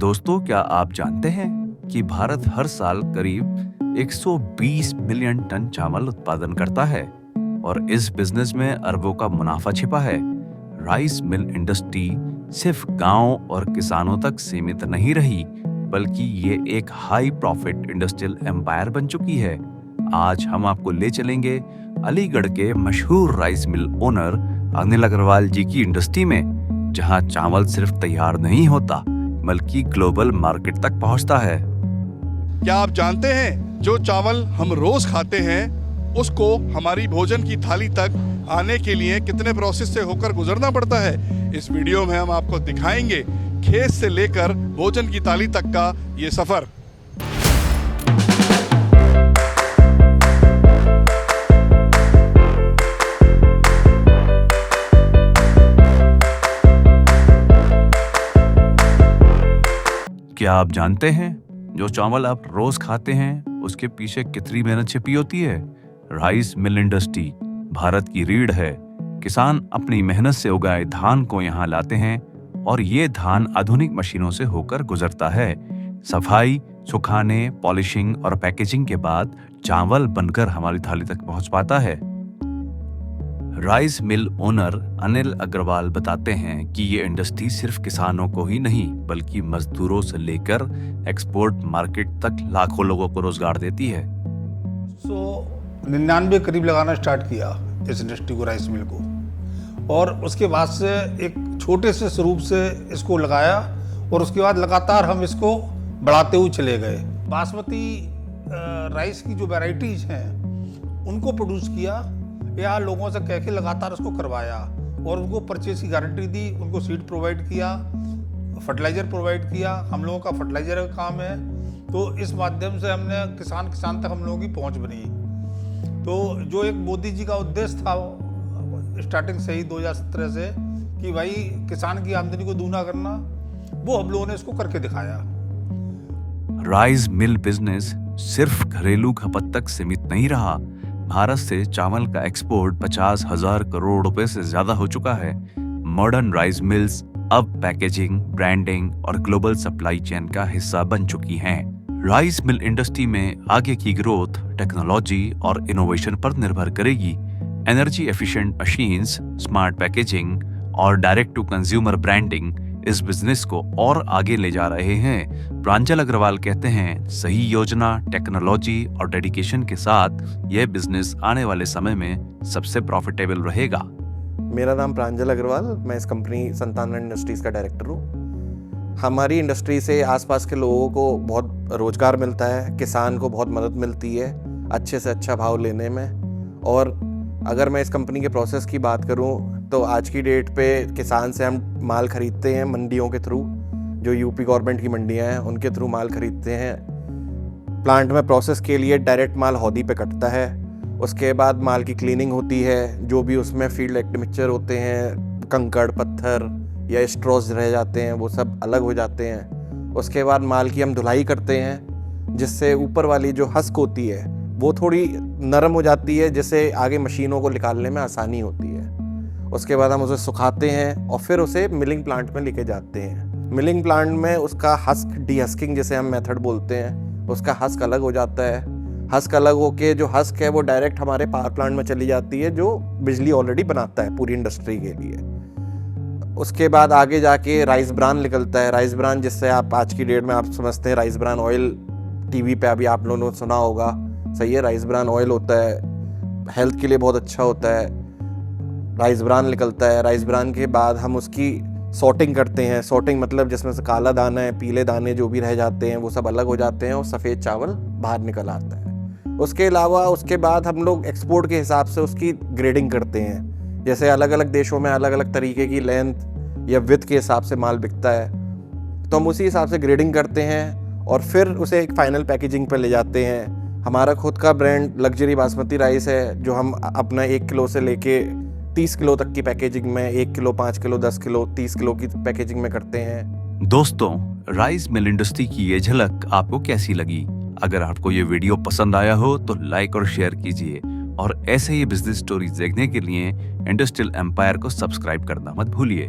दोस्तों, क्या आप जानते हैं कि भारत हर साल करीब 120 मिलियन टन चावल उत्पादन करता है और इस बिजनेस में अरबों का मुनाफा छिपा है। राइस मिल इंडस्ट्री सिर्फ गांव और किसानों तक सीमित नहीं रही, बल्कि ये एक हाई प्रॉफिट इंडस्ट्रियल एम्पायर बन चुकी है। आज हम आपको ले चलेंगे अलीगढ़ के मशहूर rice mill owner Anil Agarwal ji की इंडस्ट्री में, जहां चावल सिर्फ तैयार नहीं होता बल्कि ग्लोबल मार्केट तक पहुंचता है। क्या आप जानते हैं जो चावल हम रोज खाते हैं उसको हमारी भोजन की थाली तक आने के लिए कितने प्रोसेस से होकर गुजरना पड़ता है? इस वीडियो में हम आपको दिखाएंगे खेत से लेकर भोजन की थाली तक का ये सफर। क्या आप जानते हैं जो चावल आप रोज खाते हैं उसके पीछे कितनी मेहनत छिपी होती है? राइस मिल इंडस्ट्री भारत की रीढ़ है। किसान अपनी मेहनत से उगाए धान को यहाँ लाते हैं और ये धान आधुनिक मशीनों से होकर गुजरता है। सफाई, सुखाने, पॉलिशिंग और पैकेजिंग के बाद चावल बनकर हमारी थाली तक पहुंच पाता है। Rice mill owner Anil Agarwal बताते हैं कि ये इंडस्ट्री सिर्फ किसानों को ही नहीं बल्कि मजदूरों से लेकर एक्सपोर्ट मार्केट तक लाखों लोगों को रोजगार देती है। 99 करीब लगाना स्टार्ट किया इस इंडस्ट्री को, राइस मिल को, और उसके बाद से एक छोटे से स्वरूप से इसको लगाया और उसके बाद लगातार हम इसको बढ़ाते हुए चले गए। बासमती राइस की जो वैरायटीज हैं उनको प्रोड्यूस किया या लोगों से कह के लगातार उसको करवाया और उनको परचेज की गारंटी दी, उनको सीड प्रोवाइड किया, फर्टिलाइजर प्रोवाइड किया। हम लोगों का फर्टिलाइजर का काम है, तो इस माध्यम से हमने किसान तक हम लोगों की पहुंच बनी। तो जो एक मोदी जी का उद्देश्य था स्टार्टिंग से ही 2017 से कि भाई किसान की आमदनी को दूना करना, वो हम लोगों ने इसको करके दिखाया। राइस मिल बिजनेस सिर्फ घरेलू खपत तक सीमित नहीं रहा। भारत से चावल का एक्सपोर्ट 50,000 करोड़ रुपए से ज्यादा हो चुका है। मॉडर्न राइस मिल्स अब पैकेजिंग, ब्रांडिंग और ग्लोबल सप्लाई चेन का हिस्सा बन चुकी हैं। राइस मिल इंडस्ट्री में आगे की ग्रोथ टेक्नोलॉजी और इनोवेशन पर निर्भर करेगी। Energy efficient machines, smart packaging और डायरेक्ट टू कंज्यूमर ब्रांडिंग इस बिजनेस को और आगे ले जा रहे हैं। प्रांजल अग्रवाल कहते हैं, सही योजना, टेक्नोलॉजी और डेडिकेशन के साथ यह बिजनेस आने वाले समय में सबसे प्रॉफिटेबल रहेगा। मेरा नाम प्रांजल अग्रवाल, मैं इस कंपनी संतान इंडस्ट्रीज का डायरेक्टर हूँ। हमारी इंडस्ट्री से आसपास के लोगों को बहुत रोजगार मिलता है, किसान को बहुत मदद मिलती है अच्छे से अच्छा भाव लेने में। और अगर मैं इस कंपनी के प्रोसेस की बात करूँ तो आज की डेट पे किसान से हम माल खरीदते हैं मंडियों के थ्रू, जो यूपी गवर्नमेंट की मंडियां हैं उनके थ्रू माल खरीदते हैं। प्लांट में प्रोसेस के लिए डायरेक्ट माल हौदी पे कटता है, उसके बाद माल की क्लीनिंग होती है, जो भी उसमें फील्ड एक्टिमिक्सचर होते हैं, कंकड़ पत्थर या स्ट्रॉज रह जाते हैं वो सब अलग हो जाते हैं। उसके बाद माल की हम धुलाई करते हैं जिससे ऊपर वाली जो हस्क होती है वो थोड़ी नरम हो जाती है, जिससे आगे मशीनों को निकालने में आसानी होती है। उसके बाद हम उसे सुखाते हैं और फिर उसे मिलिंग प्लांट में लेके जाते हैं। मिलिंग प्लांट में उसका हस्क, डीहस्किंग जिसे हम मेथड बोलते हैं, उसका हस्क अलग हो जाता है। हस्क अलग होके जो हस्क है वो डायरेक्ट हमारे पावर प्लांट में चली जाती है, जो बिजली ऑलरेडी बनाता है पूरी इंडस्ट्री के लिए। उसके बाद आगे जाके राइस ब्रान निकलता है। राइस ब्रान जिससे आप आज की डेट में आप समझते हैं राइस ब्रान ऑयल, टीवी पे अभी आप लोगों ने सुना होगा, सही है। राइस ब्रान ऑयल होता है, हेल्थ के लिए बहुत अच्छा होता है। राइस ब्रान निकलता है। राइस ब्रान के बाद हम उसकी सॉर्टिंग करते हैं। सॉर्टिंग मतलब जिसमें से काला दाना है, पीले दाने जो भी रह जाते हैं वो सब अलग हो जाते हैं और सफ़ेद चावल बाहर निकल आता है। उसके अलावा उसके बाद हम लोग एक्सपोर्ट के हिसाब से उसकी ग्रेडिंग करते हैं। जैसे अलग अलग देशों में अलग अलग तरीके की लेंथ या विड्थ के हिसाब से माल बिकता है, तो हम उसी हिसाब से ग्रेडिंग करते हैं और फिर उसे एक फाइनल पैकेजिंग पर ले जाते हैं। हमारा खुद का ब्रांड लग्जरी बासमती राइस है, जो हम अपना 1 किलो से लेके 30 किलो तक की पैकेजिंग में, 1 किलो, 5 किलो, 10 किलो, 30 किलो की पैकेजिंग में करते हैं। दोस्तों, राइस मिल इंडस्ट्री की ये झलक आपको कैसी लगी? अगर आपको ये वीडियो पसंद आया हो तो लाइक और शेयर कीजिए और ऐसे ही बिजनेस स्टोरीज देखने के लिए इंडस्ट्रियल एम्पायर को सब्सक्राइब करना मत भूलिए।